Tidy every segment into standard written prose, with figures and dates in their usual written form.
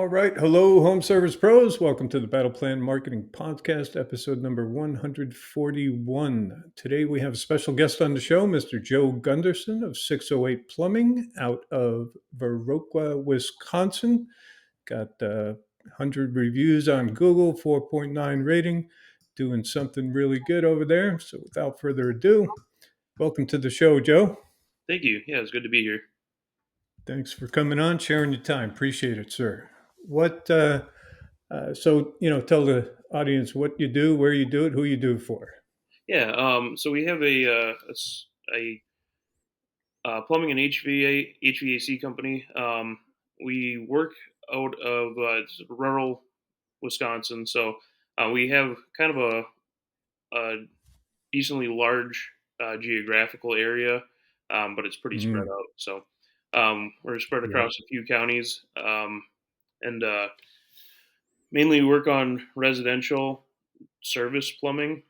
All right. Hello, Home Service Pros. Welcome to the Battle Plan Marketing Podcast, episode number 141. Today we have a special guest on the show, Mr. Joe Gunderson of 608 Plumbing out of Viroqua, Wisconsin. Got 100 reviews on Google, 4.9 rating, doing something really good over there. So without further ado, welcome to the show, Joe. Thank you. Yeah, it's good to be here. Thanks for coming on, sharing your time. Appreciate it, sir. What tell the audience what you do, where you do it, who you do it for. Yeah. So we have a plumbing and HVAC company. We work out of it's rural Wisconsin, so we have kind of a decently large geographical area, but it's pretty spread Mm, out. So we're spread yeah, across a few counties, and mainly work on residential service plumbing.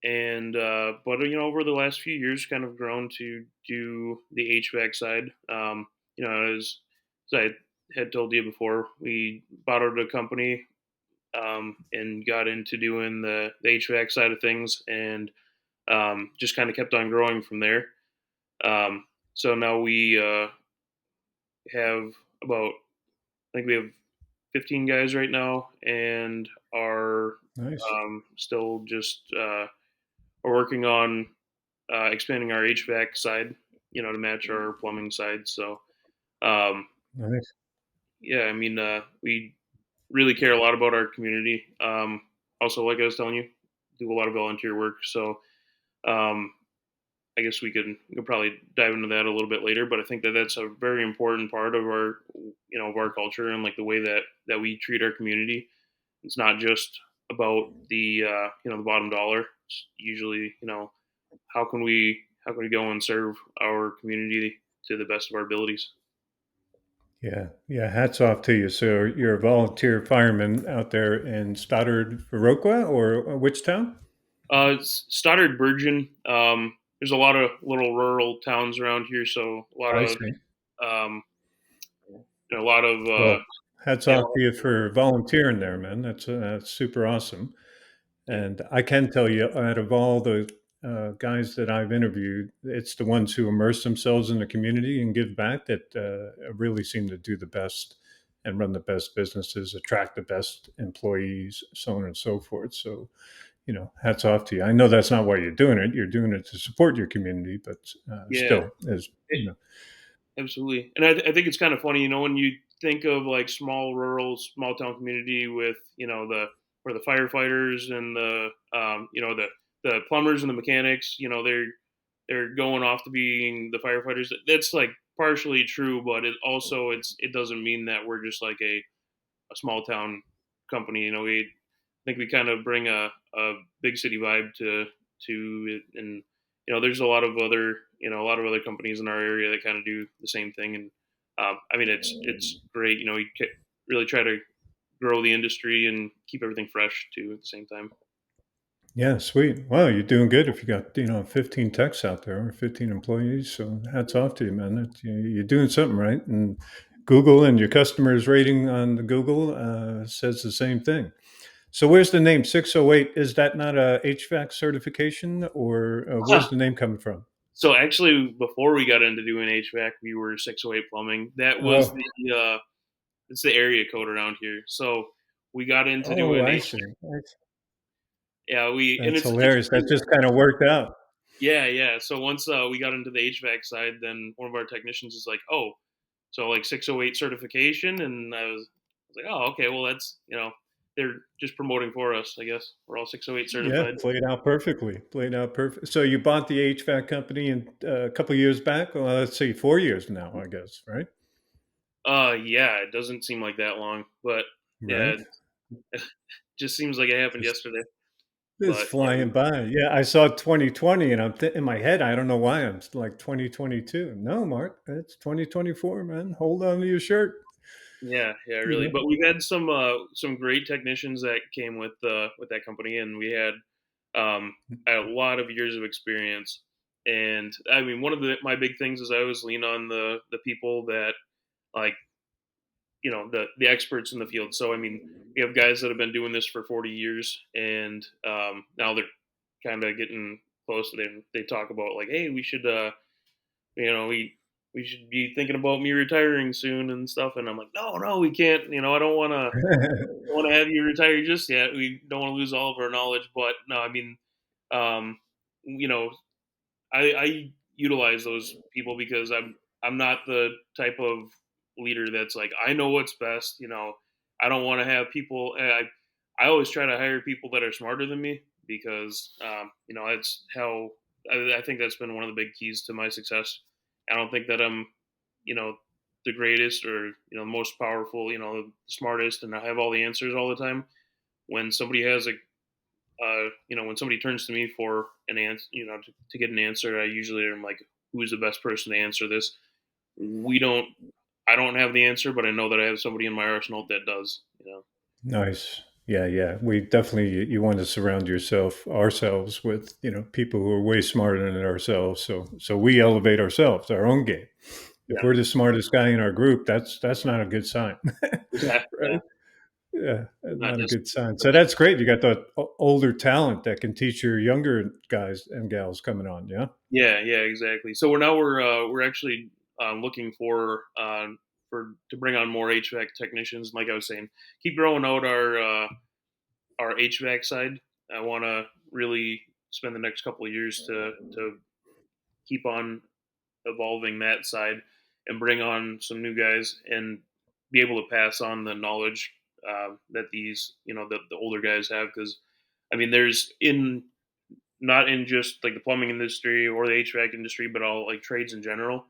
And but over the last few years, kind of grown to do the HVAC side. As I had told you before, we bought out a company and got into doing the HVAC side of things, and just kind of kept on growing from there. So now we have about, I think we have 15 guys right now, and are nice. still just we're working on expanding our HVAC side, to match our plumbing side. So, um, Nice. yeah, I mean, we really care a lot about our community. Also, like I was telling you, do a lot of volunteer work. So, um, I guess we could probably dive into that a little bit later. But I think that that's a very important part of our, of our culture, and like the way that we treat our community. It's not just about the bottom dollar. It's usually, how can we go and serve our community to the best of our abilities. Yeah, yeah. Hats off to you. So you're a volunteer fireman out there in Stoddard, Viroqua, or which town? It's Stoddard Virgin. There's a lot of little rural towns around here, so I see. um, a lot of Well, hats yeah. off to you for volunteering there, man. That's super awesome. Yeah. And I can tell you, out of all the guys that I've interviewed, it's the ones who immerse themselves in the community and give back that really seem to do the best and run the best businesses, attract the best employees, so on and so forth. So, hats off to you. I know that's not why you're doing it. You're doing it to support your community, but Yeah, still, as it, absolutely. And I think it's kind of funny, when you think of like small rural, small town community with where the firefighters and the plumbers and the mechanics, they're going off to being the firefighters. That's like partially true, but it doesn't mean that we're just like a small town company. We I think we kind of bring a big city vibe to it, and there's a lot of other companies in our area that kind of do the same thing. And I mean, it's great. Really try to grow the industry and keep everything fresh too at the same time. yeah, sweet. Wow, you're doing good if you got, 15 techs out there or 15 employees. So hats off to you, man. You're doing something right. And Google and your customers' rating on the Google says the same thing. So where's the name 608? Is that not a HVAC certification or where's the name coming from? So actually, before we got into doing HVAC, we were 608 plumbing. That was Oh, it's the area code around here. So we got into oh, doing I HVAC. see. Yeah, and That's it's hilarious. That just kind of worked out. yeah, yeah. So once we got into the HVAC side, then one of our technicians is like, "Oh, so like 608 certification," and I was like, "Oh, okay. Well, that's they're just promoting for us. I guess we're all 608 Yeah, certified." played out perfectly. Played out perfect. So you bought the HVAC company in a couple years back. Well, let's see, 4 years now, I guess, right? Yeah. It doesn't seem like that long, but yeah, Right. it just seems like it happened Just yesterday. it's But yeah, flying by. Yeah, I saw 2020 and in my head, I don't know why I'm like 2022. No, Mark, it's 2024, man. Hold on to your shirt. yeah, You really. know? But we've had some great technicians that came with that company, and we had a lot of years of experience. And I mean, one of my big things is I always lean on the people that like the experts in the field. So I mean, we have guys that have been doing this for 40 years, and now they're kind of getting close. They talk about like, hey, we should you know, we should be thinking about me retiring soon and stuff. And I'm like, no, we can't. I don't want to have you retire just yet. We don't want to lose all of our knowledge. But no, I mean, um, you know, I utilize those people because I'm not the type of leader that's like I know what's best. I don't want to have people. I always try to hire people that are smarter than me because that's how I think that's been one of the big keys to my success. I don't think that I'm you know the greatest or the most powerful, the smartest, and I have all the answers all the time. When somebody has a when somebody turns to me for an answer, to get an answer, I usually am like, who's the best person to answer this? We don't, I don't have the answer, but I know that I have somebody in my arsenal that does. Nice. Yeah, yeah. We definitely you want to surround ourselves with, people who are way smarter than ourselves. So we elevate ourselves, our own game. If Yeah. we're the smartest guy in our group, that's not a good sign. Yeah. Yeah. Right? Yeah, Not not a good sign. So necessarily. that's great. You got the older talent that can teach your younger guys and gals coming on. Yeah. Yeah. Yeah. Exactly. So we're actually looking for to bring on more HVAC technicians. Like I was saying, keep growing out our HVAC side. I want to really spend the next couple of years to keep on evolving that side and bring on some new guys and be able to pass on the knowledge that these the older guys have. Because I mean, there's in not in just like the plumbing industry or the HVAC industry, but all like trades in general.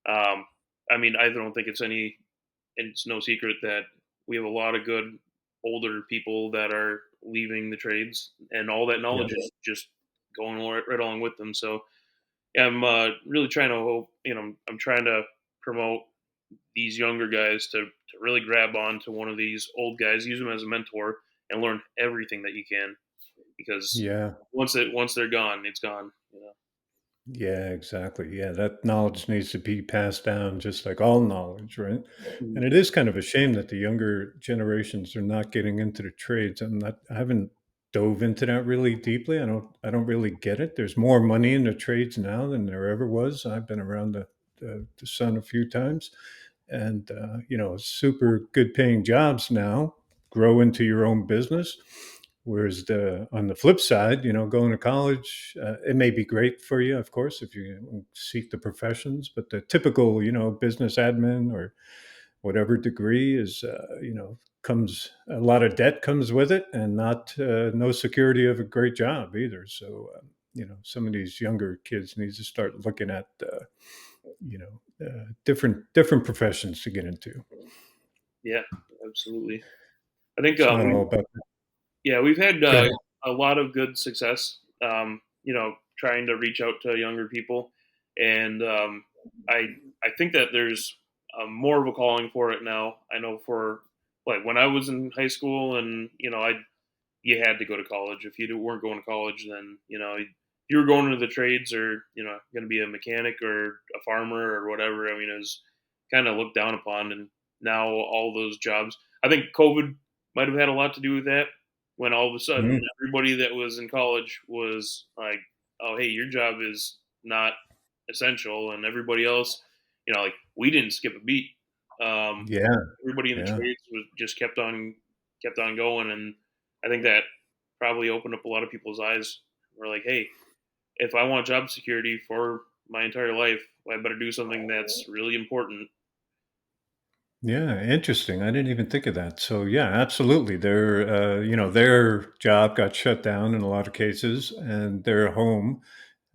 um, I mean, I don't think it's no secret that we have a lot of good older people that are leaving the trades, and all that Yeah. knowledge is just going right along with them. So I'm really trying to hope, I'm trying to promote these younger guys to really grab on to one of these old guys, use them as a mentor, and learn everything that you can because Yeah. once they're gone, it's gone. Yeah, exactly. Yeah, that knowledge needs to be passed down just like all knowledge, right? Mhm. And it is kind of a shame that the younger generations are not getting into the trades. I haven't dove into that really deeply. I don't really get it. There's more money in the trades now than there ever was. I've been around the sun a few times, and super good paying jobs now. Grow into your own business. Whereas on the flip side, going to college, it may be great for you, of course, if you seek the professions, but the typical, business admin or whatever degree is, comes a lot of debt comes with it, and not no security of a great job either. So, some of these younger kids need to start looking at, different professions to get into. Yeah, absolutely. I think It's not all about. we've had Go ahead. a lot of good success. Trying to reach out to younger people, and I think that there's more of a calling for it now. I know for like when I was in high school, and I you had to go to college. If you weren't going to college, then you were going into the trades or going to be a mechanic or a farmer or whatever. I mean, it was kind of looked down upon, and now all those jobs. I think COVID might have had a lot to do with that. When all of a sudden Mm, everybody that was in college was like, "Oh, hey, your job is not essential," and everybody else, like we didn't skip a beat. Um, yeah, Everybody in the yeah. trades was just kept on going, and I think that probably opened up a lot of people's eyes. We're like, hey, if I want job security for my entire life, I better do something that's really important. Yeah, interesting. I didn't even think of that. So yeah, absolutely. Their job got shut down in a lot of cases, and their home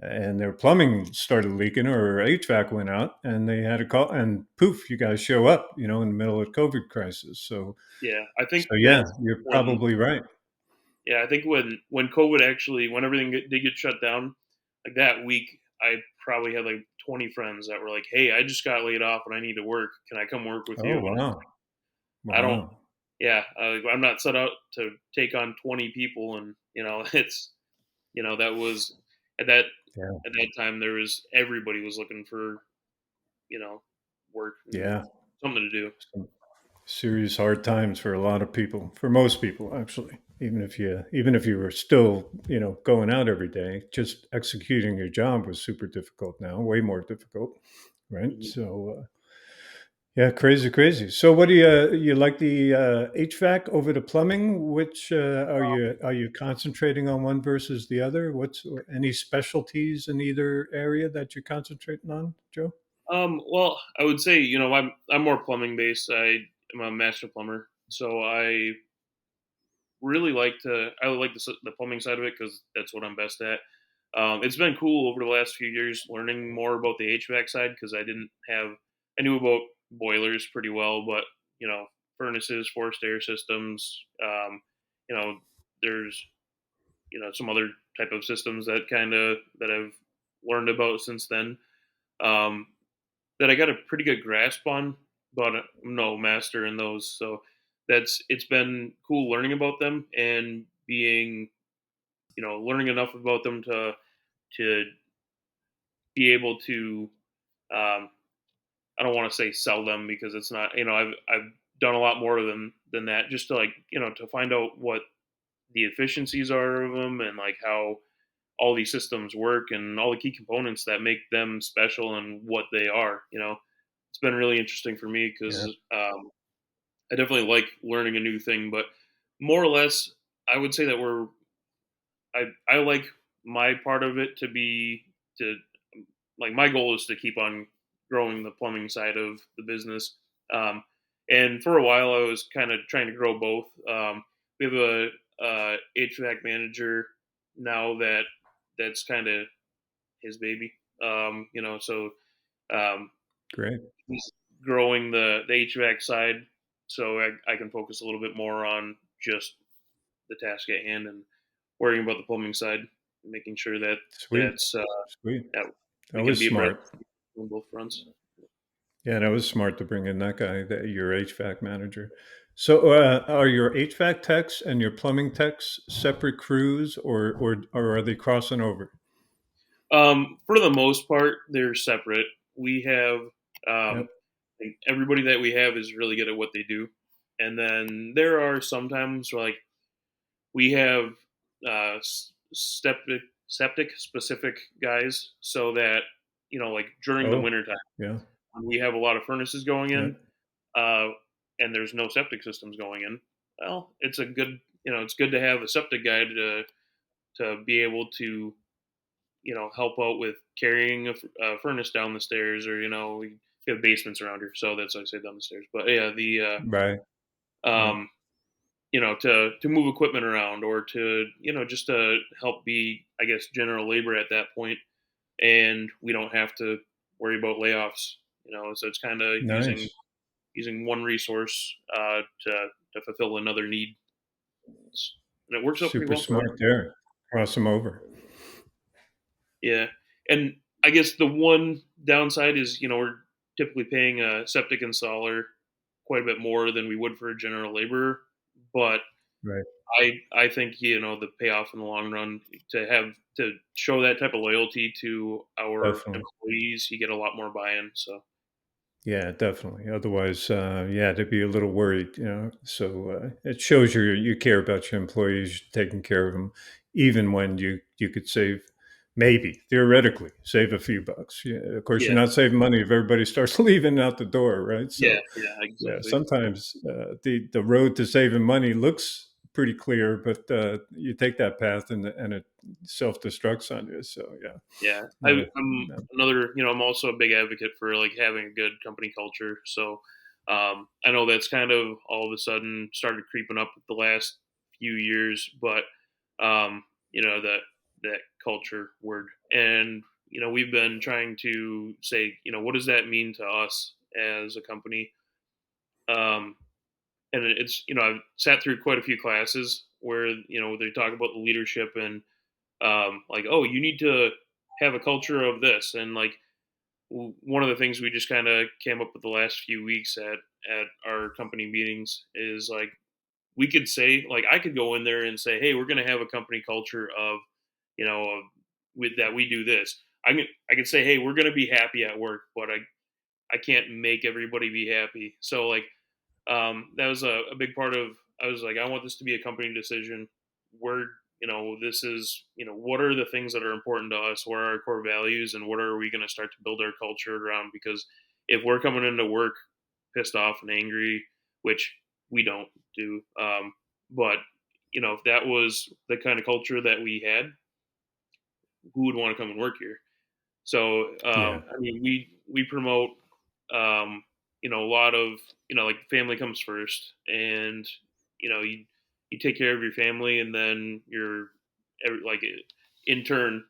and their plumbing started leaking or HVAC went out, and they had to call, and poof, you guys show up, in the middle of COVID crisis. So, Yeah, I think so yeah, that's you're when probably right. yeah, I think when COVID actually when everything did get shut down, like that week, I probably had like 20 friends that were like, "Hey, I just got laid off and I need to work. Can I come work with Oh you?" And wow, I don't. wow. Yeah, I'm not set out to take on 20 people, and it's that was at that Yeah, at that time there was everybody was looking for you know work and yeah. something to do. Serious hard times for a lot of people, for most people, actually. Even if you were still, going out every day, just executing your job was super difficult now, way more difficult, right? Mhm. So, yeah, crazy, crazy. So, what do you like the HVAC over the plumbing? Which are you concentrating on one versus the other? What's any specialties in either area that you're concentrating on, Joe? Well, I would say I'm more plumbing based. I am a master plumber, so I like the plumbing side of it because that's what I'm best at. It's been cool over the last few years learning more about the HVAC side because I knew about boilers pretty well, but furnaces, forced air systems, you know, there's some other type of systems that I've learned about since then. Um, that I got a pretty good grasp on, but I'm no master in those. So it's been cool learning about them and being learning enough about them to be able to um, I don't want to say sell them because it's not I've done a lot more than that just to to find out what the efficiencies are of them and like how all these systems work and all the key components that make them special and what they are. It's been really interesting for me because Yeah, I definitely like learning a new thing, but more or less, I would say that I like my part of it to be to like my goal is to keep on growing the plumbing side of the business. Um, and for a while, I was kind of trying to grow both. We have a HVAC manager now that's kind of his baby. So um, great. he's growing the HVAC side, so I can focus a little bit more on just the task at hand and worrying about the plumbing side, making sure that Sweet, that's sweet. that That we can was be abreast smart. on both fronts. Yeah, that was smart to bring in that guy, your HVAC manager. So, are your HVAC techs and your plumbing techs separate crews, or are they crossing over? For the most part, they're separate. We have Yep. like, everybody that we have is really good at what they do, and then there are sometimes like we have septic specific guys, so that like during the Oh, winter time yeah. when we have a lot of furnaces going in, Yep. uh, and there's no septic systems going in. Well, it's good to have a septic guy to be able to help out with carrying a furnace down the stairs, or we have basements around here, so that's why I say down the stairs. But yeah, the Right. Right. um, to move equipment around, or to just to help be, I guess, general labor at that point, and we don't have to worry about layoffs. So it's kind of using Nice. one resource to fulfill another need. And it works out pretty Super well for us. smart there. Cross them over. Yeah, and I guess the one downside is we're typically paying a septic installer quite a bit more than we would for a general laborer, but Right. I think the payoff in the long run to show that type of loyalty to our Definitely. employees, you get a lot more buy-in. So Yeah, definitely. Otherwise, yeah, they'd be a little worried. So it shows you care about your employees, you're taking care of them, even when you could save, maybe theoretically save a few bucks. Yeah, of course, yeah, you're not saving money if everybody starts leaving out the door, right? yeah, So yeah, yeah, exactly. sometimes the road to saving money looks pretty clear, but you take that path and it self destructs on you. So yeah, Yeah, no, no, I'm also a big advocate for like having a good company culture. So I know that's kind of all of a sudden started creeping up the last few years, but um, that culture word, and we've been trying to say, what does that mean to us as a company? Um, and it's I've sat through quite a few classes where they talk about the leadership and like, oh, you need to have a culture of this, and like one of the things we just kind of came up with the last few weeks at our company meetings is like we could say, like, I could go in there and say, hey, we're going to have a company culture of of with that we do this. I could say, hey, we're going to be happy at work, but I can't make everybody be happy. So like that was a big part of. I was like, I want this to be a company decision. Where this is, what are the things that are important to us? What are our core values, and what are we going to start to build our culture around? Because if we're coming into work pissed off and angry, which we don't do, but if that was the kind of culture that we had, who would want to come and work here? So, Yeah. I mean, we promote, a lot of, like family comes first, and you take care of your family, and then you're like in turn,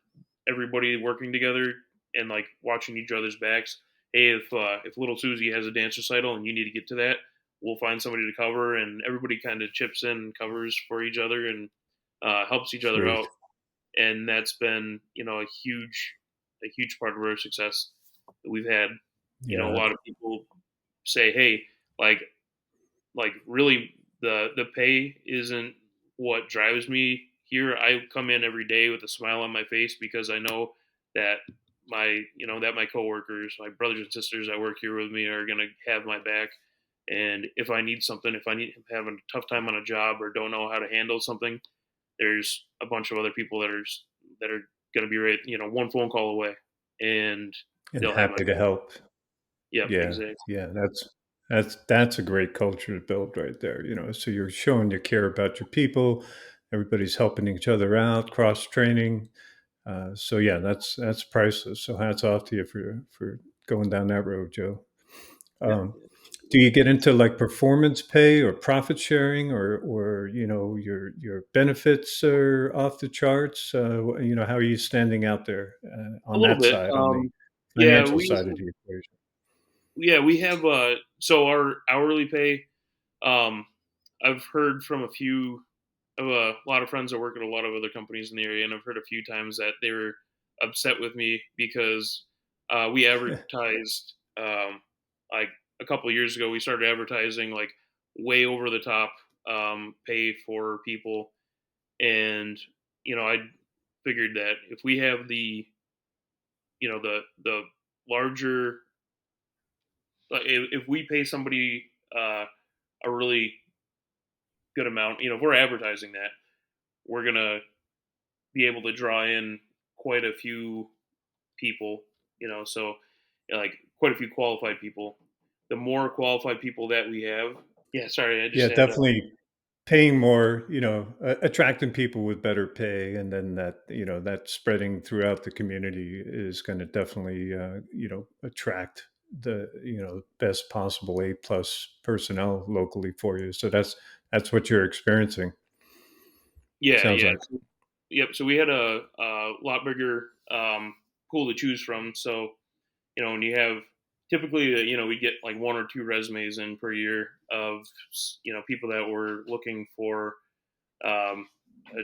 everybody working together and like watching each other's backs. Hey, if little Susie has a dance recital and you need to get to that, we'll find somebody to cover, and everybody kind of chips in and covers for each other and helps each other Sweet. out, and that's been a huge part of our success that we've had. A Yeah. lot of people say, "Hey, like really, the pay isn't what drives me here. I come in every day with a smile on my face because I know that my coworkers, my brothers and sisters that work here with me, are gonna have my back. And if I need something, if I need having a tough time on a job or don't know how to handle something, there's a bunch of other people that are going to be right, one phone call away, and And they'll have my happy to back. help. Yep, Yeah. exactly. Yeah. That's a great culture to build right there. So you're showing you care about your people. Everybody's helping each other out, cross training. So yeah, that's priceless. So hats off to you for going down that road, Joe. Yeah. Um, do you get into like performance pay or profit sharing, or your benefits are off the charts? How are you standing out there A on little that bit. side, on the Yeah, financial side of the equation? we have so our hourly pay. Um, I've heard from a few of a lot of friends that work at a lot of other companies in the area, and I've heard a few times that they were upset with me because we advertised like a couple of years ago. We started advertising like way over the top pay for people, and I figured that if we have the larger, like if we pay somebody a really good amount, if we're advertising that, we're gonna be able to draw in quite a few people, so like quite a few qualified people. The more qualified people that we have, yeah. Sorry, I just Yeah, had definitely paying more, attracting people with better pay, and then that spreading throughout the community is going to definitely, attract the, best possible A+ personnel locally for you. So that's what you're experiencing. yeah, Sounds yeah. like. Yep. So we had a lot bigger pool to choose from. So when you have typically, we get like one or two resumes in per year of people that were looking for a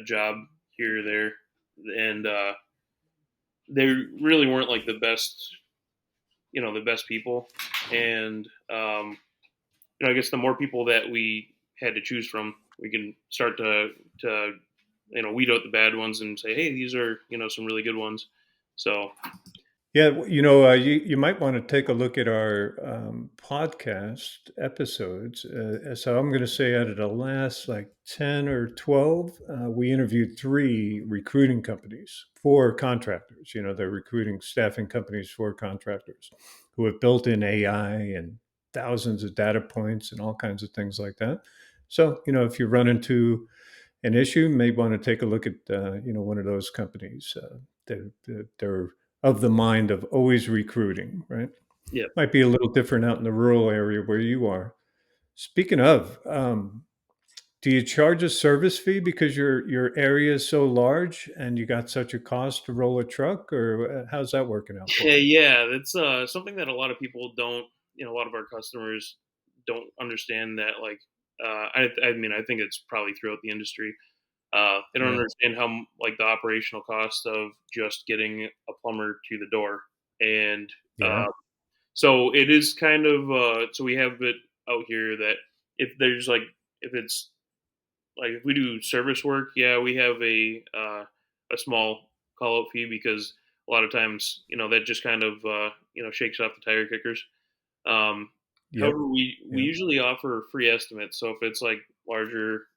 job here or there, and they really weren't like the best people. And I guess the more people that we had to choose from, we can start to weed out the bad ones and say, hey, these are some really good ones. So Yeah, you might want to take a look at our podcast episodes. So I'm going to say out of the last like 10 or 12, we interviewed three recruiting companies for contractors. They're recruiting staffing companies for contractors who have built in AI and thousands of data points and all kinds of things like that. So, if you run into an issue, you may want to take a look at one of those companies. They're of the mind of always recruiting, right? yeah. Might be a little different out in the rural area where you are. Speaking of, do you charge a service fee because your area is so large and you got such a cost to roll a truck, or how's that working out for Yeah, you? yeah, that's something that a lot of people don't. A lot of our customers don't understand that. Like, I mean, I think it's probably throughout the industry. They don't Yeah, understand how like the operational cost of just getting a plumber to the door, and yeah, uh, so it is kind of. So we have it out here that if there's like if it's like if we do service work, yeah, we have a small call out fee because a lot of times that just kind of shakes off the tire kickers. Um, Yep. However, we Yep. usually offer free estimates. So if it's like larger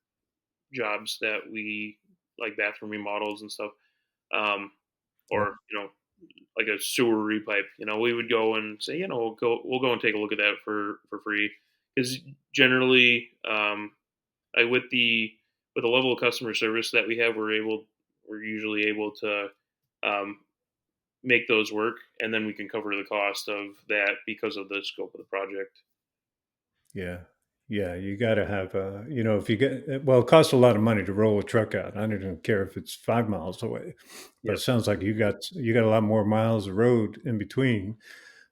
jobs that we like bathroom remodels and stuff, um, Yep. or like a sewer repipe, we would go and say, we'll go and take a look at that for free because generally, I, with the level of customer service that we have, we're usually able to um, make those work, and then we can cover the cost of that because of the scope of the project. Yeah. Yeah. You got to have, if you get, well, it costs a lot of money to roll a truck out. I don't even care if it's 5 miles away, but it Yep. sounds like you got a lot more miles of road in between.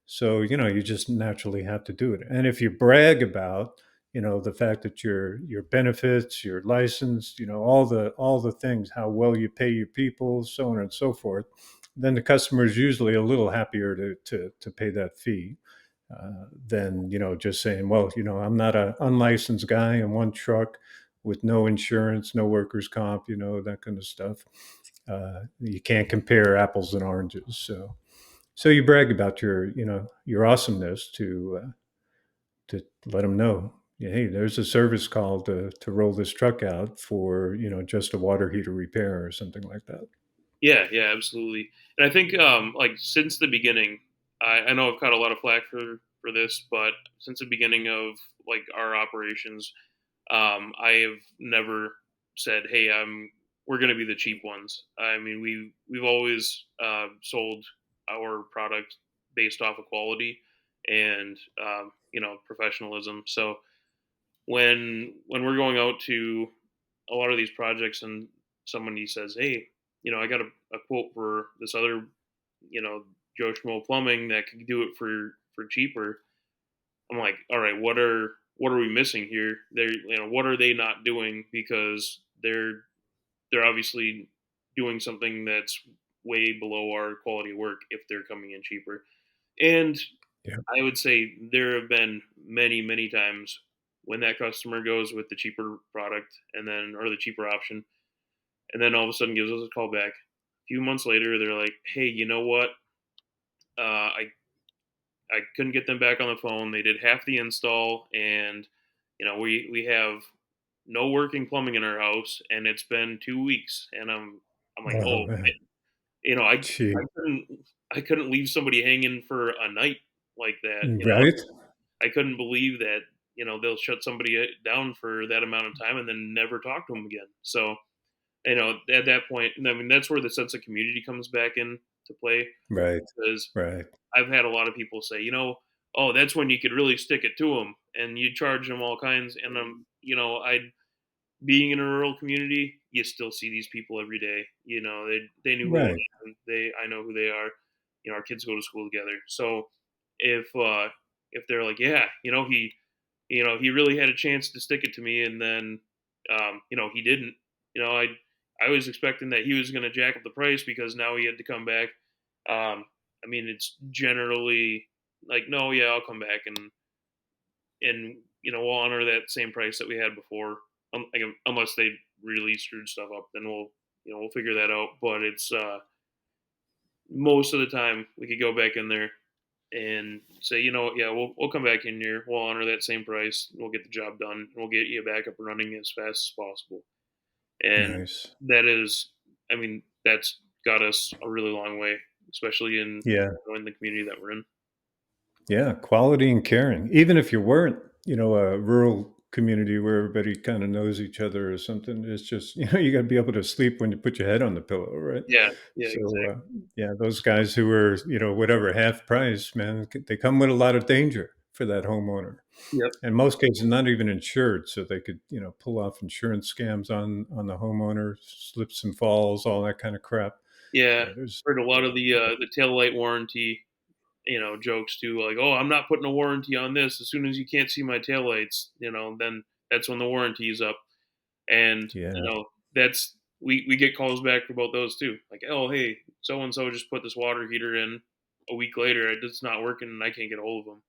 So, you just naturally have to do it. And if you brag about, the fact that your benefits, your license, all the things, how well you pay your people, so on and so forth, then the customer is usually a little happier to pay that fee than just saying, well, I'm not an unlicensed guy in one truck with no insurance, no workers comp, that kind of stuff. You can't compare apples and oranges. So you brag about your awesomeness to let them know, yeah, hey, there's a service call to roll this truck out for just a water heater repair or something like that. Yeah, yeah, absolutely. And I think like since the beginning, I know I've caught a lot of flack for this, but since the beginning of like our operations, I have never said, "Hey, we're going to be the cheap ones." I mean, we've always sold our product based off of quality and professionalism. So when we're going out to a lot of these projects and somebody says, "Hey, I got a quote for this other, you know, Joe Schmo plumbing that could do it for cheaper." I'm like, "All right, what are we missing here? What are they not doing because they're obviously doing something that's way below our quality of work if they're coming in cheaper." And Yeah. I would say there have been many, many times when that customer goes with the cheaper product and then or the cheaper option, and then all of a sudden gives us a call back. A few months later, they're like, "Hey, you know what? I couldn't get them back on the phone. They did half the install, and we have no working plumbing in our house, and it's been 2 weeks." And I'm like, Oh "Oh, man. I Gee. couldn't leave somebody hanging for a night like that. Right. I couldn't believe that they'll shut somebody down for that amount of time and then never talk to them again." So at that point, I mean, that's where the sense of community comes back in to play Right. because Right. I've had a lot of people say, "Oh, that's when you could really stick it to them and you charge them all kinds." And I being in a rural community, you still see these people every day. They knew who Right. I am. I know who they are. Our kids go to school together. So if they're like, "Yeah, he really had a chance to stick it to me, and then he didn't," I was expecting that he was going to jack up the price because now he had to come back. I mean, it's generally like, "No, yeah, I'll come back and we'll honor that same price that we had before." Like, unless they really screwed stuff up, then we'll figure that out. But it's most of the time we could go back in there and say, yeah, we'll come back in here, we'll honor that same price, we'll get the job done, and we'll get you back up and running as fast as possible. And Nice. that is, I mean, that's got us a really long way, especially Yeah. in the community that we're in. Yeah, quality and caring. Even if you weren't, a rural community where everybody kind of knows each other or something, it's just, you got to be able to sleep when you put your head on the pillow, right? Yeah, yeah, So, exactly. yeah, those guys who are, whatever, half price, man, they come with a lot of danger for that homeowner. Yep. In most cases, not even insured, so they could, pull off insurance scams on the homeowner, slips and falls, all that kind of crap. Yeah, Yeah, there's, heard a lot of the tail light warranty jokes too, like, "Oh, I'm not putting a warranty on this. As soon as you can't see my taillights, then that's when the warranty is up." And yeah, that's we get calls back about those too. Like, "Oh, hey, so and so just put this water heater in a week later. It's not working, and I can't get a hold of them."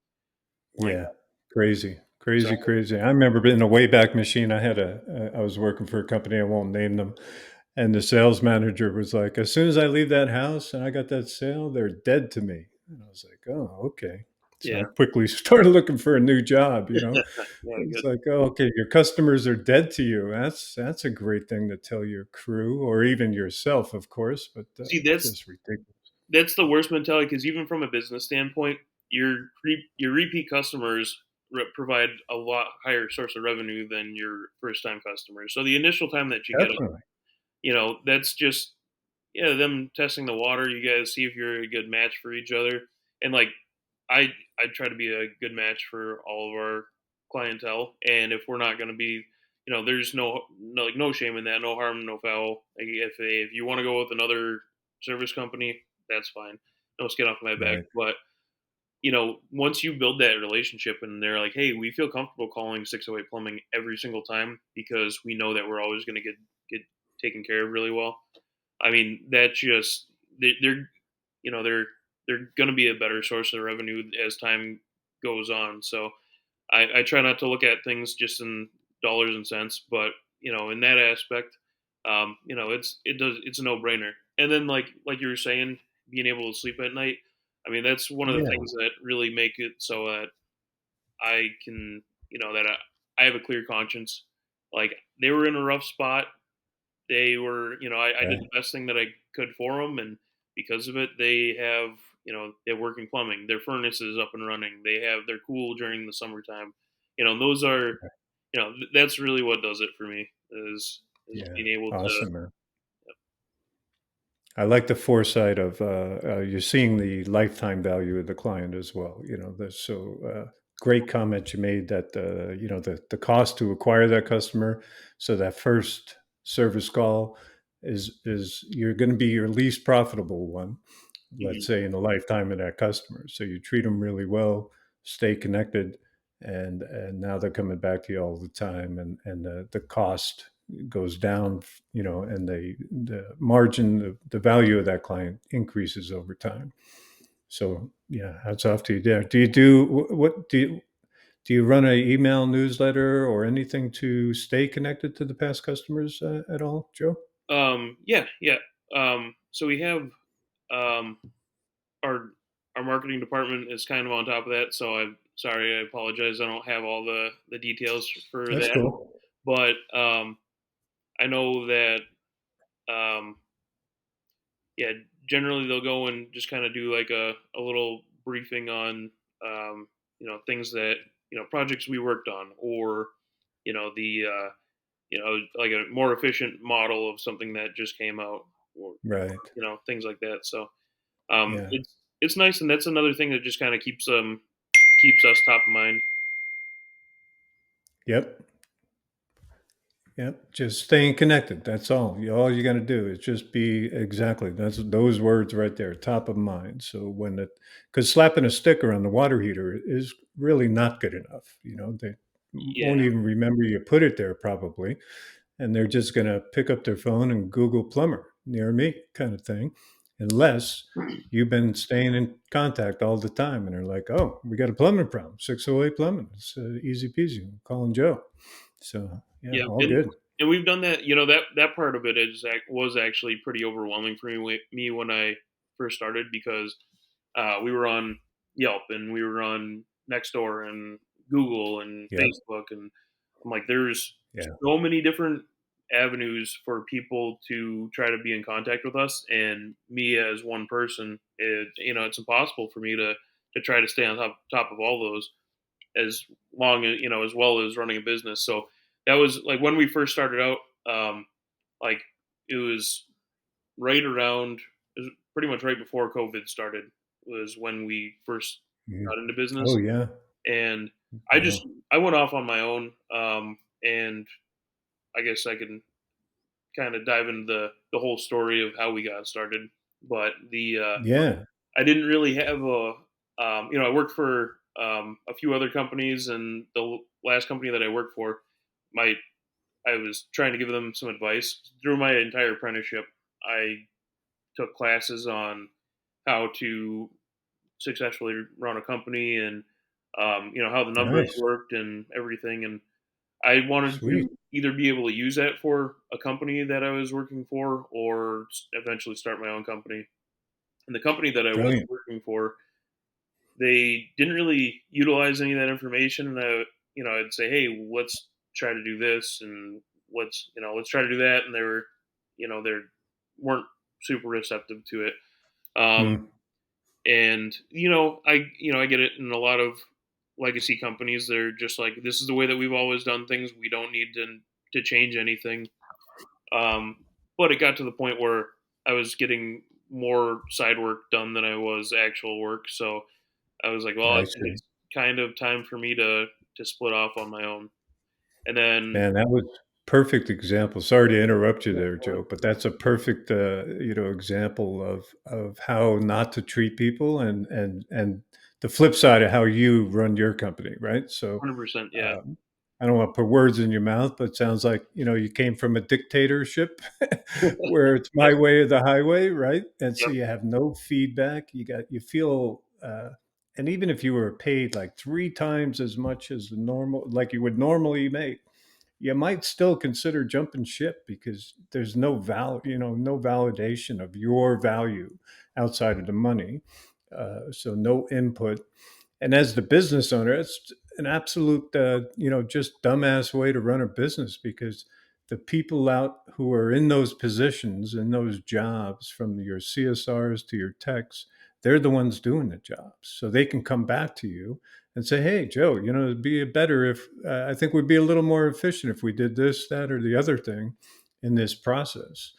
I'm like, yeah, crazy, so crazy, crazy. I remember in a Wayback Machine, I was working for a company, I won't name them, and the sales manager was like, "As soon as I leave that house and I got that sale, they're dead to me." And I was like, "Oh, okay." So I Yeah. quickly started looking for a new job, you know. Yeah, It's good. like, oh, okay, your customers are dead to you. That's a great thing to tell your crew or even yourself, of course, but See, just ridiculous. that's the worst mentality because even from a business standpoint, your repeat customers provide a lot higher source of revenue than your first time customers. So the initial time that you get them, Definitely. that's just them testing the water. You guys see if you're a good match for each other, and like I I try to be a good match for all of our clientele. And if we're not going to be, there's no shame in that, no harm, no foul. Like if you want to go with another service company, that's fine. No skin off my back. Right. But once you build that relationship and they're like, hey, we feel comfortable calling 608 Plumbing every single time because we know that we're always going to get taken care of really well. I mean, that just they're you know they're going to be a better source of revenue as time goes on. So I try not to look at things just in dollars and cents, but in that aspect, it's a no brainer. And then like you were saying, being able to sleep at night. I mean, that's one of the Yeah. things that really make it so that I can, that I have a clear conscience. Like they were in a rough spot, they were, I did Right. the best thing that I could for them, and because of it, they have, they're working plumbing. Their furnace is up and running. They're cool during the summertime. And those are, that's really what does it for me is Yeah. being able to. Awesome, man. I like the foresight of you're seeing the lifetime value of the client as well. Great comment you made that the cost to acquire that customer. So that first service call is you're going to be your least profitable one, let's Mhm. say in the lifetime of that customer. So you treat them really well, stay connected, and now they're coming back to you all the time, and the cost goes down, and the margin, the value of that client increases over time. So yeah, hats off to you there. Do you do what do you run a email newsletter or anything to stay connected to the past customers at all, Joe? Yeah, yeah. So we have um, our our marketing department is kind of on top of that. So I'm sorry, I apologize. I don't have all the details for That's that, cool. but I know that um, yeah, generally they'll go and just kind of do like a little briefing on things that projects we worked on, or the like a more efficient model of something that just came out, or Right. things like that. So Yeah. it's nice, and that's another thing that just kind of keeps us top of mind. Yep. Yep, just staying connected. That's all. All you got to do is just be exactly that's those words right there, top of mind. So because slapping a sticker on the water heater is really not good enough. They Yeah, won't even remember you put it there probably, and they're just going to pick up their phone and Google plumber near me kind of thing, unless you've been staying in contact all the time and they're like, oh, we got a plumbing problem, 608 plumbing. It's easy peasy. I'm calling Joe. So yeah, yeah, all good. and we've done that. That part of it was actually pretty overwhelming for me when I first started because we were on Yelp and we were on Nextdoor and Google and Yep. Facebook, and I'm like, there's Yeah. so many different avenues for people to try to be in contact with us, and me as one person, it's impossible for me to try to stay on top of all those as long as as well as running a business. So that was like when we first started out. Like it was right around, it was pretty much right before COVID started was when we first Mhm. got into Oh, business, yeah. and I Wow. just I went off on my own, and I guess I can kind of dive into the whole story of how we got started. But Yeah. I didn't really have I worked for a few other companies, and the last company that I worked for, my I was trying to give them some advice through my entire apprenticeship. I took classes on how to successfully run a company, and how the numbers Nice. worked and everything. And I wanted Sweet. to either be able to use that for a company that I was working for, or eventually start my own company. And the company that I was Brilliant. working for, they didn't really utilize any of that information. And I'd say, hey, let's try to do this, and let's try to do that. And they weren't super receptive to it. Um, Hmm. and I get it in a lot of legacy companies. They're just like, this is the way that we've always done things. We don't need to change anything. Um, but it got to the point where I was getting more side work done than I was actual work. So I was like, well, I I think see. it's kind of time for me to split off on my own. And then Man, that was perfect example. Sorry to interrupt you yeah, there, Joe, but that's a perfect, example of how not to treat people, and the flip side of how you run your company, right? So, 100%, yeah. um, I don't want to put words in your mouth, but it sounds like, you came from a dictatorship where it's my Yep, way or the highway, right? And so yep, you have no feedback. You feel, and even if you were paid like 3 times as much as the normal, like you would normally make, you might still consider jumping ship because there's no validation of your value outside of the money. So no input. And as the business owner, it's an absolute, just dumbass way to run a business, because the people out who are in those positions, in those jobs, from your CSRs to your techs, they're the ones doing the jobs. So they can come back to you and say, hey, Joe, it'd be better if, I think we'd be a little more efficient if we did this, that, or the other thing in this process.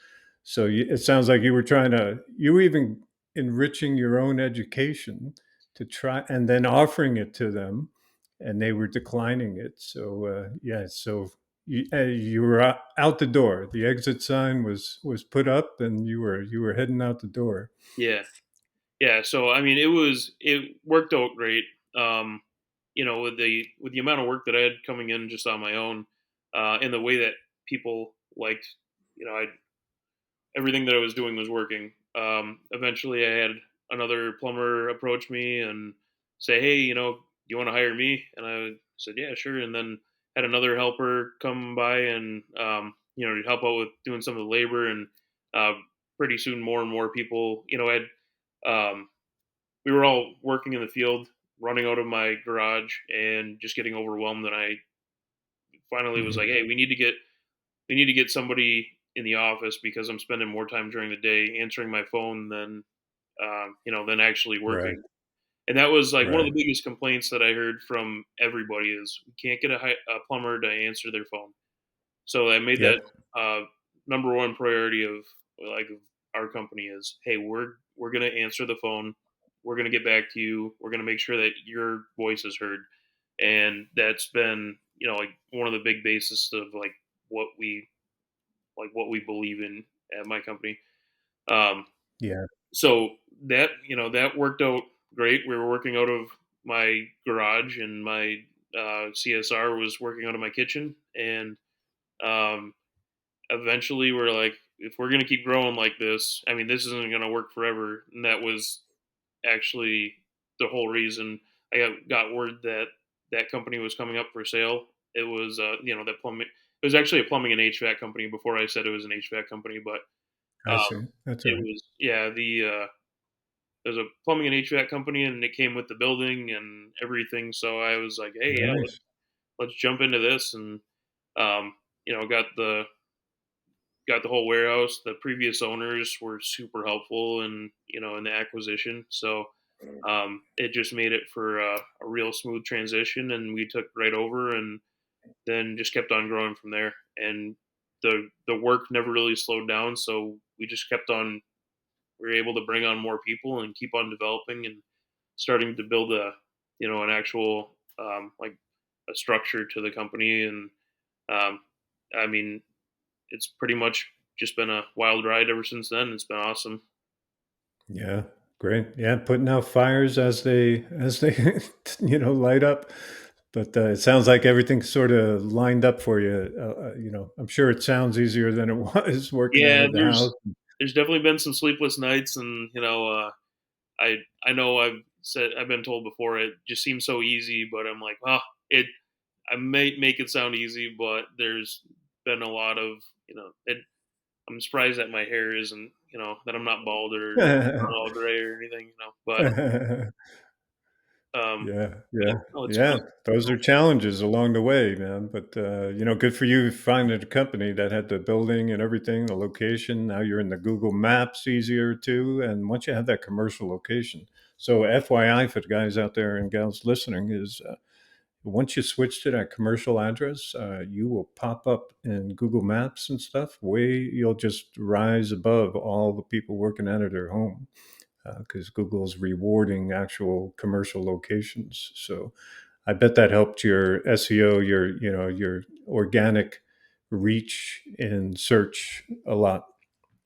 So it sounds like you were even enriching your own education to try, and then offering it to them, and they were declining it. So yeah, so you were out the door. The exit sign was put up, and you were heading out the door. yeah, yeah. So I mean, it worked out great. Um, with the amount of work that I had coming in just on my own, and the way that people liked, I everything that I was doing was working. Eventually, I had another plumber approach me and say, "Hey, you want to hire me?" And I said, "Yeah, sure." And then had another helper come by and help out with doing some of the labor. And uh, pretty soon, more and more people, had um, we were all working in the field, running out of my garage, and just getting overwhelmed. And I finally was like, Mhm. "Hey, we need to get somebody in the office because I'm spending more time during the day answering my phone than actually Right, working." And that was like one of right. the biggest complaints that I heard from everybody is we can't get a plumber to answer their phone. So I made that Yep. uh, number one priority of like our company is, hey, we're gonna answer the phone. We're gonna get back to you. We're gonna make sure that your voice is heard. And that's been like one of the big basis of what we what we believe in at my company. Um, Yeah. so that worked out great. We were working out of my garage, and my CSR was working out of my kitchen. And um, eventually, we're like, if we're gonna keep growing like this, I mean, this isn't gonna work forever. And that was actually the whole reason I got word that that company was coming up for sale. It was that plumbing. It was actually a plumbing and HVAC company before I said it was an HVAC company, but I see. That's all it right. was there's a plumbing and HVAC company, and it came with the building and everything. So I was like, hey, yeah, Nice. let's jump into this. And got the whole warehouse. The previous owners were super helpful and in the acquisition. So it just made it for a real smooth transition, and we took right over, and then just kept on growing from there. And the work never really slowed down, so we just kept on. We were able to bring on more people and keep on developing and starting to build an actual a structure to the company. And um, I mean, it's pretty much just been a wild ride ever since then. It's been awesome. Yeah, great. Yeah, putting out fires as they light up. But it sounds like everything's sort of lined up for you. I'm sure it sounds easier than it was working out Yeah, of the house. there's definitely been some sleepless nights, and I know I've been told before it just seems so easy, but I'm like, it I may make it sound easy, but there's been a lot of it. I'm surprised that my hair isn't that I'm not bald or not all gray or anything. But Yeah, Yeah, yeah, no, it's yeah. fun. Those are challenges along the way, man. But good for you finding a company that had the building and everything, the location. Now you're in the Google Maps easier too. And once you have that commercial location, so FYI for the guys out there and gals listening is once you switch to that commercial address, you will pop up in Google Maps and stuff. You'll just rise above all the people working out of their home because Google's rewarding actual commercial locations. So I bet that helped your SEO, your organic reach in search a lot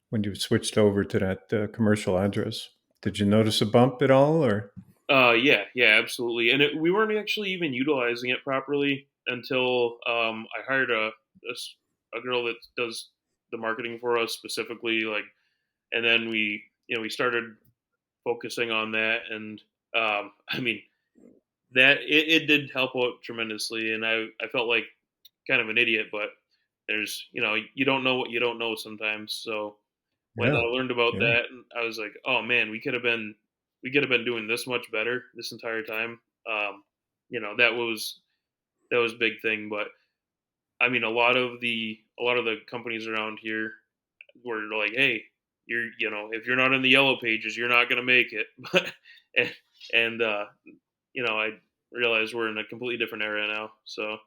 when you switched over to that commercial address. Did you notice a bump at all, or? Yeah, yeah, absolutely. And we weren't actually even utilizing it properly until I hired a girl that does the marketing for us specifically. Like, and then we started focusing on that, and I mean that it did help out tremendously. And I felt like kind of an idiot, but there's you don't know what you don't know sometimes. So when I Yeah, learned about yeah, that, I was like, "Oh man, we could have been doing this much better this entire time." Um, that was a big thing. But I mean, a lot of the companies around here were like, "Hey, if you're not in the yellow pages, you're not gonna make it." But and, and I realized we're in a completely different era now. So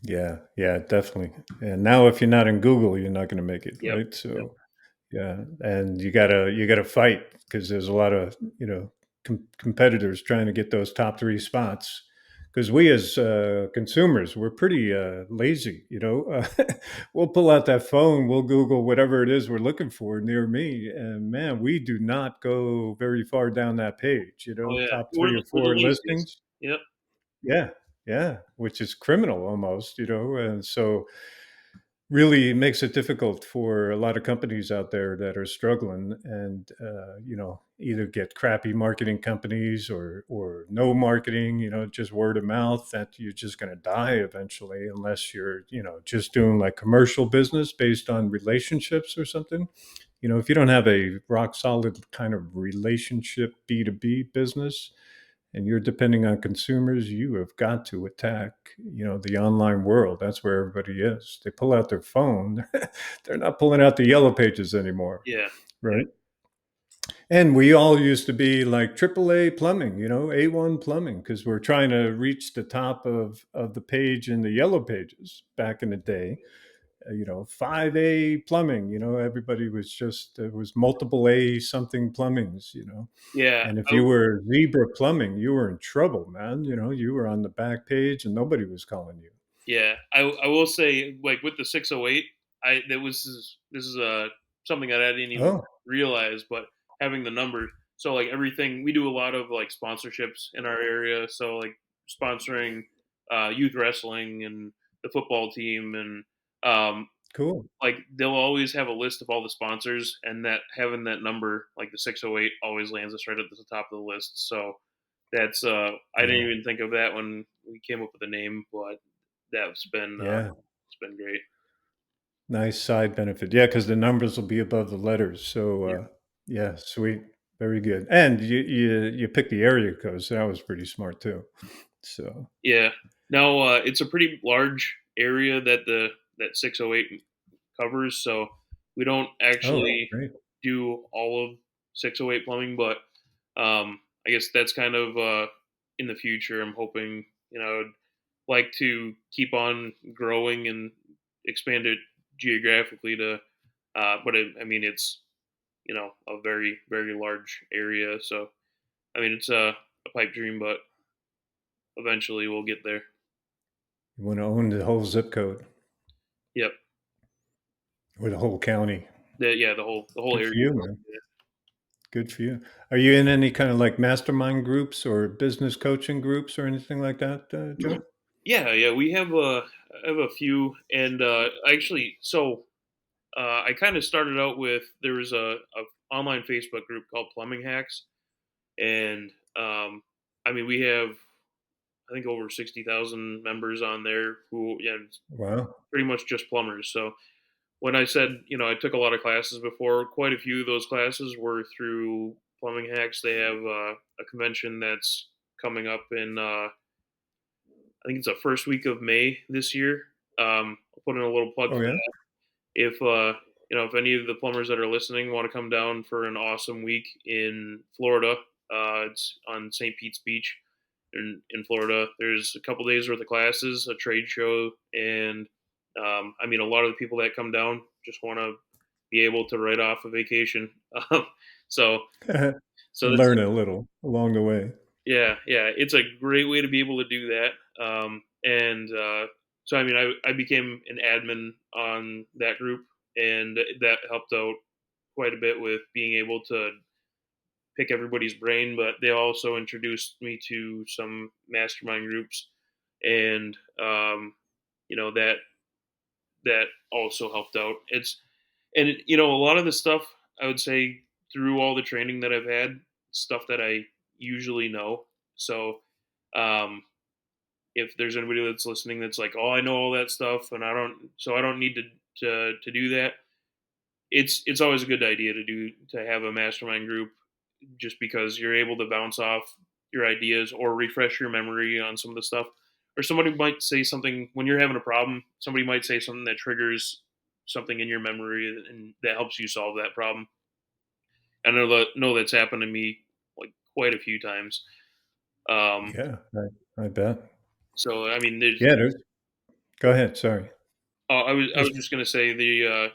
yeah, yeah, definitely. And now, if you're not in Google, you're not going to make it, yep, right? yep, So yeah, and you gotta fight because there's a lot of competitors trying to get those top three spots. Because we as consumers, we're pretty lazy. We'll pull out that phone, we'll Google whatever it is we're looking for near me, and man, we do not go very far down that page. oh yeah, Top we're three or the four laziest. listings. Yep. Yeah, yeah, which is criminal almost. And so really makes it difficult for a lot of companies out there that are struggling and either get crappy marketing companies or no marketing, just word of mouth, that you're just going to die eventually unless you're just doing like commercial business based on relationships or something. If you don't have a rock solid kind of relationship B2B business and you're depending on consumers, you have got to attack, the online world. That's where everybody is. They pull out their phone. They're not pulling out the yellow pages anymore, Yeah. Yeah. right? And we all used to be like AAA plumbing, A1 plumbing, because we're trying to reach the top of the page in the yellow pages back in the day. 5A plumbing, everybody was just, there was multiple A something plumbings. Yeah. And if you were Zebra Plumbing, you were in trouble, man. You were on the back page and nobody was calling you. Yeah, I will say, like, with the 608, I that was this is something that I didn't even Oh, realize, but having the number, so like everything we do a lot of like sponsorships in our area, so like sponsoring youth wrestling and the football team, and cool. like they'll always have a list of all the sponsors, and that having that number like the 608 always lands us right at the top of the list. So that's I didn't Yeah. even think of that when we came up with the name, but that's been Yeah. it's been great. Nice side benefit. Yeah, because the numbers will be above the letters. So Yeah. yeah, sweet. Very good. And you picked the area code, so that was pretty smart too. So Yeah. Now it's a pretty large area that 608 covers, so we don't oh, actually great. do all of 608 plumbing, but I guess that's kind of in the future. I'm hoping I'd like to keep on growing and expand it geographically to, I mean it's a very very large area, so I mean it's a pipe dream, but eventually we'll get there. You want to own the whole zip code Yep. or the whole county. Yeah, the whole Good for area. you, man. Good for you. Are you in any kind of like mastermind groups or business coaching groups or anything like that, Joe? Yeah, yeah, we have I have a few, and actually, so I kind of started out with there was a online Facebook group called Plumbing Hacks, and I mean we have I think over 60,000 members on there who it's Wow. pretty much just plumbers. So when I said I took a lot of classes before, quite a few of those classes were through Plumbing Hacks. They have a convention that's coming up in I think it's the first week of May this year. I'll put in a little plug Oh for yeah. that. If if any of the plumbers that are listening want to come down for an awesome week in Florida, it's on St. Pete's Beach in Florida. There's a couple days worth of classes, a trade show, and a lot of the people that come down just want to be able to write off a vacation. Um, so so that's Learn a little along the way. yeah, it's a great way to be able to do that. And so I became an admin on that group, and that helped out quite a bit with being able to pick everybody's brain. But they also introduced me to some mastermind groups, and that also helped out. A lot of the stuff I would say through all the training that I've had, stuff that I usually know. So um, if there's anybody that's listening that's like, oh, I know all that stuff, and I don't need to do that. It's always a good idea to have a mastermind group, just because you're able to bounce off your ideas or refresh your memory on some of the stuff. Or somebody might say something when you're having a problem. Somebody might say something that triggers something in your memory, and that helps you solve that problem. I know that's happened to me like quite a few times. Um, Yeah, I bet. so I mean, there's Yeah, there's. Go ahead. Sorry. I was Just just gonna say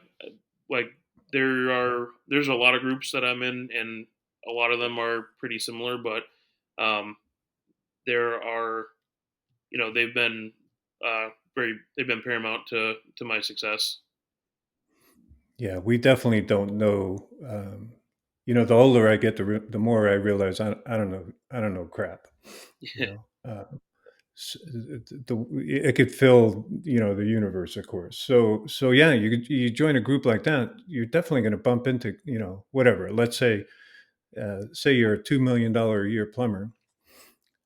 like there's a lot of groups that I'm in, and a lot of them are pretty similar, but um, there are they've been they've been paramount to my success. yeah, we definitely don't know. The older I get, the more I realize I don't know. I don't know crap. You know, it could fill the universe, of course. So yeah, you join a group like that, you're definitely going to bump into whatever. Let's say you're a $2 million a year plumber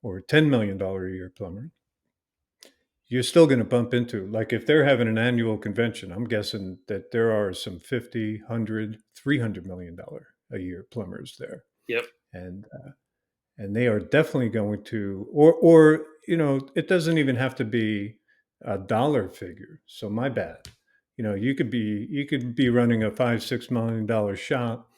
or $10 million a year plumber. You're still going to bump into, like, if they're having an annual convention, I'm guessing that there are some 50, 100, $300 million a year plumbers there, Yep. and they are definitely going to, or it doesn't even have to be a dollar figure. So my bad. You could be running a $5-6 million shop,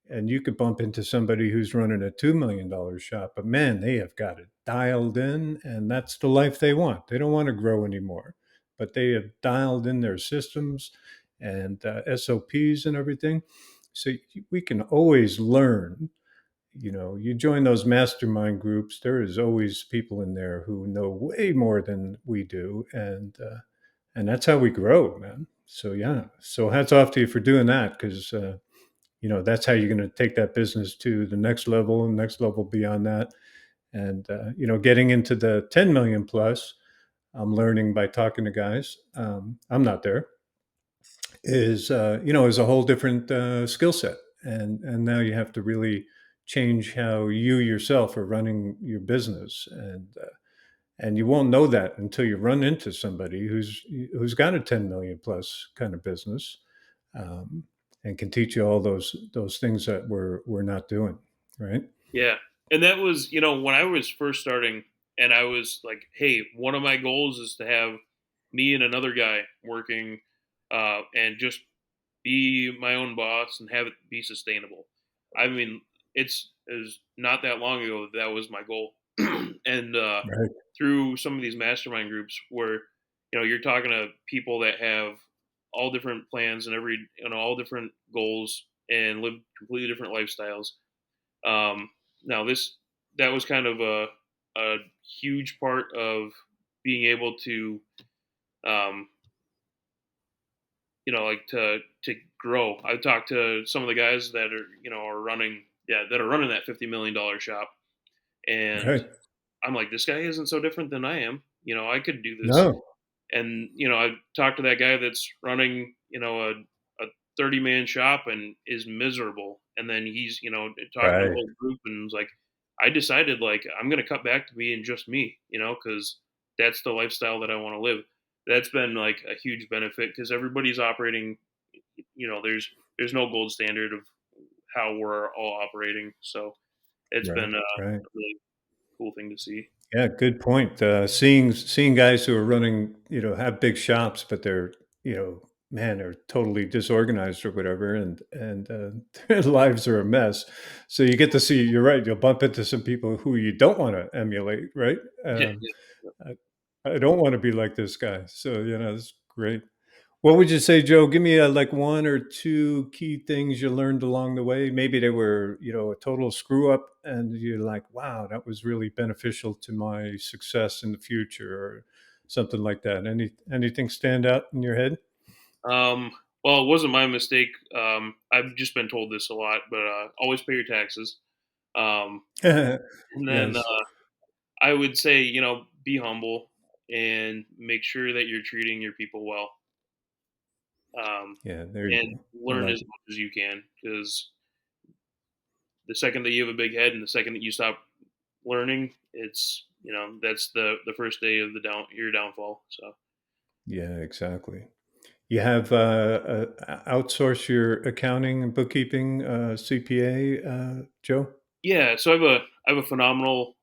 and you could bump into somebody who's running a $2 million shop, but man, they have got it dialed in, and that's the life they want. They don't want to grow anymore, but they have dialed in their systems and SOPs and everything. So we can always learn. You join those mastermind groups, there is always people in there who know way more than we do, and that's how we grow, man. So yeah, so hats off to you for doing that, because that's how you're going to take that business to the next level and next level beyond that. And getting into the 10 million plus, I'm learning by talking to guys. I'm not there. Is a whole different skill set, and now you have to really change how you yourself are running your business, and you won't know that until you run into somebody who's got a 10 million plus kind of business, um, and can teach you all those things that we're not doing, right? Yeah. And that was, when I was first starting, and I was like, hey, one of my goals is to have me and another guy working, and just be my own boss and have it be sustainable. I mean, it was not that long ago that was my goal. And Right. through some of these mastermind groups where, you're talking to people that have all different plans and all different goals and live completely different lifestyles. Um, now that was kind of a huge part of being able to, um, like to grow. I talked to some of the guys that are running, that are running that $50 million shop, and Right. I'm like, this guy isn't so different than I am. I could do this. No. And I talked to that guy that's running a 30-man shop and is miserable, and then he's talking to a Right. whole group and was like, I decided like I'm gonna cut back to being just me, because that's the lifestyle that I want to live. That's been like a huge benefit because everybody's operating. There's no gold standard of how we're all operating, so it's Right. been Right. really. cool thing to see. Yeah, good point. Seeing guys who are running, have big shops, but they're, man, are totally disorganized or whatever, and their lives are a mess. So you get to see. You're right. You'll bump into some people who you don't want to emulate, right? Yeah, yeah, yeah. I, I don't want to be like this guy. So it's great. What would you say, Joe? Give me like one or two key things you learned along the way. Maybe they were, a total screw up, and you're like, "Wow, that was really beneficial to my success in the future," or something like that. Anything stand out in your head? Um, well, it wasn't my mistake. I've just been told this a lot, but always pay your taxes. Um, and then Yes. I would say, be humble and make sure that you're treating your people well. Um, Yeah. There you and go. I learn like as it. much as you can, because the second that you have a big head and the second that you stop learning, it's that's the first day of your downfall. So Yeah. Exactly. You have outsource your accounting and bookkeeping, CPA, Joe. yeah, so I have a phenomenal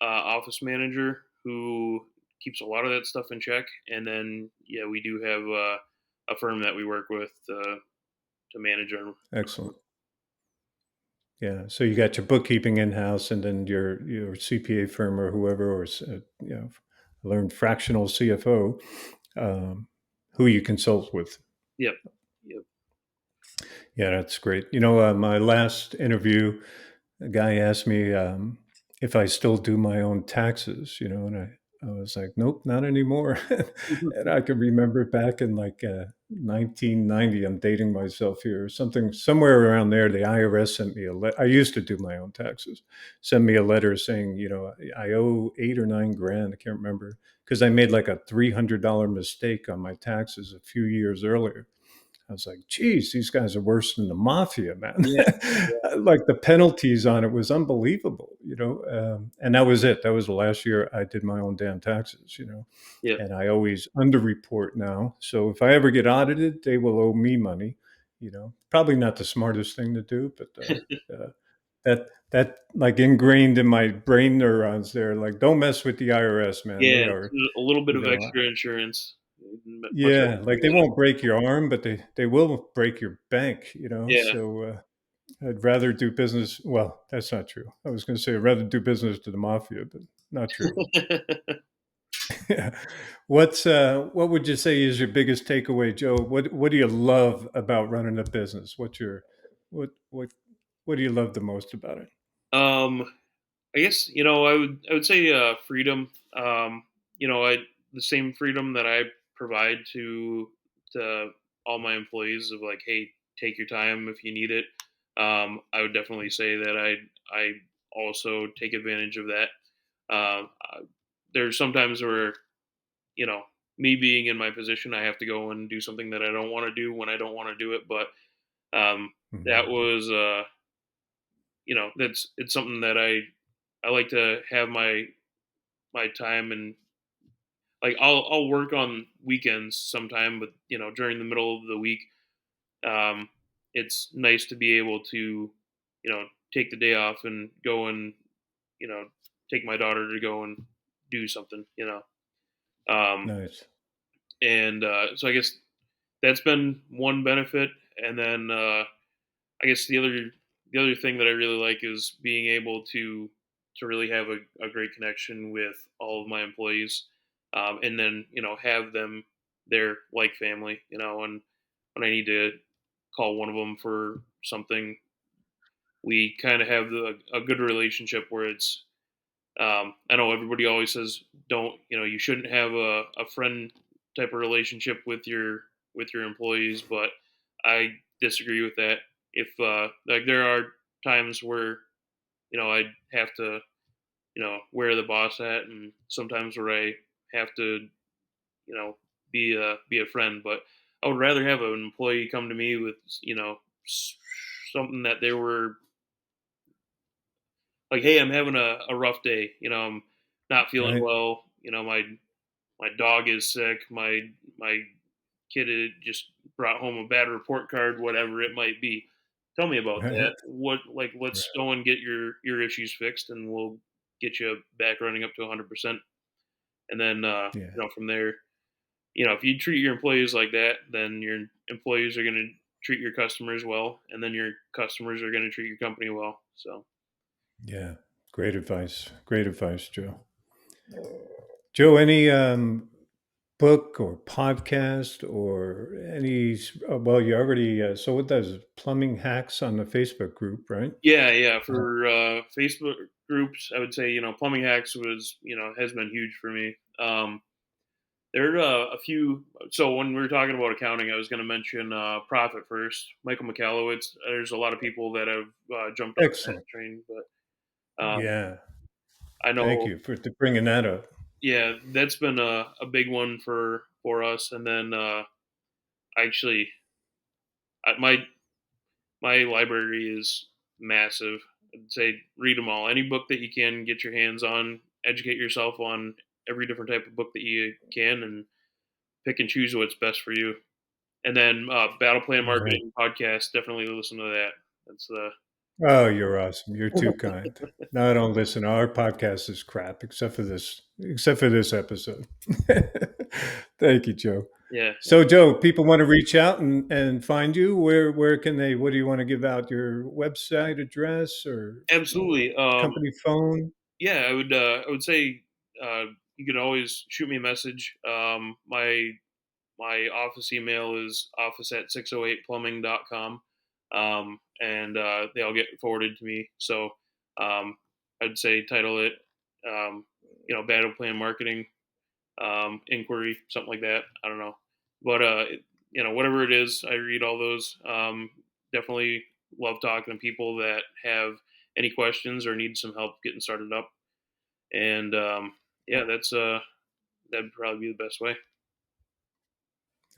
office manager who keeps a lot of that stuff in check, and then yeah, we do have a firm that we work with to manage our. Excellent. Yeah, so you got your bookkeeping in-house and then your CPA firm or whoever, or learned fractional CFO, um, who you consult with. Yep, yep. Yeah, that's great. My last interview, a guy asked me if I still do my own taxes, and I was like, nope, not anymore. And I could remember back in like 1990, I'm dating myself here, something somewhere around there, the IRS sent me a letter. I used to do my own taxes, send me a letter saying, I owe 8 or 9 grand. I can't remember because I made like a $300 mistake on my taxes a few years earlier. I was like, geez, these guys are worse than the mafia, man. Yeah, yeah, Like the penalties on it was unbelievable, and that was it. That was the last year I did my own damn taxes, yeah. and I always underreport now. So if I ever get audited, they will owe me money, Probably not the smartest thing to do, but that like ingrained in my brain neurons there, like don't mess with the IRS, man. They Yeah, are, a little bit you of know, extra insurance, much like yeah, like they everyone won't break your arm, but they will break your bank, else. So I'd rather do business. Well, that's not true. I was going to say I'd rather do business to the mafia, but not true. Yeah. Yeah. What would you say is your biggest takeaway, Joe? What do you love about running a business? What what what do you love the most about it? um, I guess I would say freedom. I the same freedom that I provide to all my employees of like, hey, take your time if you need it. I would definitely say that I also take advantage of that. There's sometimes where you know me being in my position, I have to go and do something that I don't want to do when I don't want to do it. But um, that Mhm. was that's it's something that I like to have my time, and like I'll work on weekends sometime, but during the middle of the week, um, it's nice to be able to take the day off and go and you know take my daughter to go and do something. Um, Nice, and so I guess that's been one benefit, and then I guess the other thing that I really like is being able to really have a great connection with all of my employees, and then have them there like family. And when I need to call one of them for something, we kind of have a good relationship where it's. I know everybody always says don't you shouldn't have a friend type of relationship with your employees, but I disagree with that. If like there are times where I'd have to wear the boss hat, and sometimes where I have to be a friend, but I would rather have an employee come to me with something that they were like, hey, I'm having a rough day, I'm not feeling right? well, my dog is sick, my kid had just brought home a bad report card, whatever it might be. Tell me about Right. that. Let's go and get your issues fixed, and we'll get you back running up to 100%. And then, Yeah. from there, if you treat your employees like that, then your employees are going to treat your customers well, and then your customers are going to treat your company well. So, Yeah. Great advice. Great advice, Joe. Joe, any book or podcast or any, well, you already, so what does plumbing hacks on the Facebook group, right? yeah, Uh, for Facebook groups, I would say plumbing hacks was has been huge for me. There are a few. So when we were talking about accounting, I was going to mention Profit First, Michael McAllowitz. There's a lot of people that have jumped on that Excellent. train, but Yeah. I Thank know, you for bringing that up. yeah, that's been a big one for us. And then actually, my library is massive. I'd say read them all. Any book that you can get your hands on, educate yourself on every different type of book that you can, and pick and choose what's best for you. And then Battle Plan Right. Marketing podcast, definitely listen to that. That's Oh, you're awesome. You're too kind. No, I don't listen. Our podcast is crap, except for this episode. Thank you, Joe. yeah, So, Joe, people want to reach out and find you. Where can they? What do you want to give out? Your website address or absolutely. company phone? Yeah, I would say you can always shoot me a message. My office email is office@608plumbing.com, and they all get forwarded to me. So I'd say title it, Battle Plan Marketing inquiry, something like that. I don't know, but whatever it is, I read all those. Definitely love talking to people that have any questions or need some help getting started up. And yeah, that'd probably be the best way.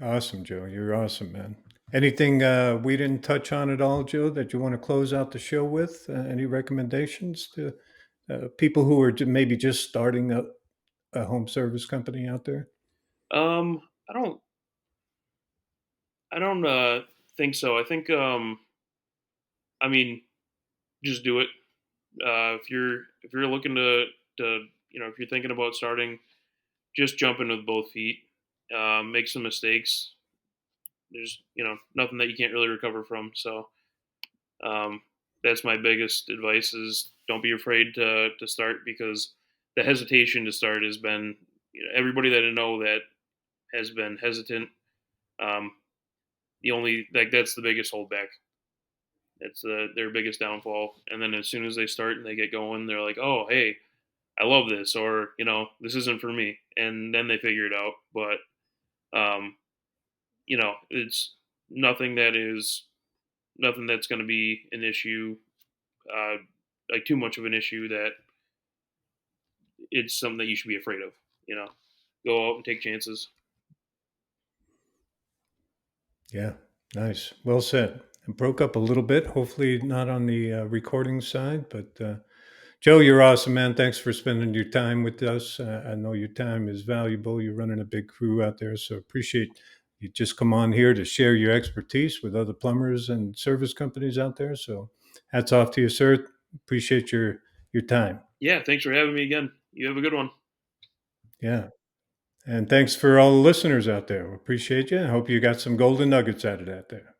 Awesome, Joe. You're awesome, man. Anything we didn't touch on at all, Joe, that you want to close out the show with? Any recommendations to people who are maybe just starting a home service company out there? Um, I don't I don't think so. I think I mean, just do it. If you're looking to if you're thinking about starting, just jump in with both feet. Make some mistakes. There's nothing that you can't really recover from. So um, that's my biggest advice: is don't be afraid to start, because the hesitation to start has been, everybody that I know that has been hesitant. Um, the only like That's the biggest holdback. It's their biggest downfall. And then as soon as they start and they get going, they're like, "Oh, hey, I love this," or "This isn't for me," and then they figure it out. But um, it's nothing that is nothing that's going to be an issue, uh, like too much of an issue that it's something that you should be afraid of. You know, go out and take chances. Yeah, nice. Well said. It broke up a little bit. Hopefully, not on the recording side, but Joe, you're awesome, man. Thanks for spending your time with us. I know your time is valuable. You're running a big crew out there, so appreciate you just come on here to share your expertise with other plumbers and service companies out there. So, hats off to you, sir. Appreciate your time. Yeah, thanks for having me again. You have a good one. Yeah, and thanks for all the listeners out there. We appreciate you. I hope you got some golden nuggets out of that there.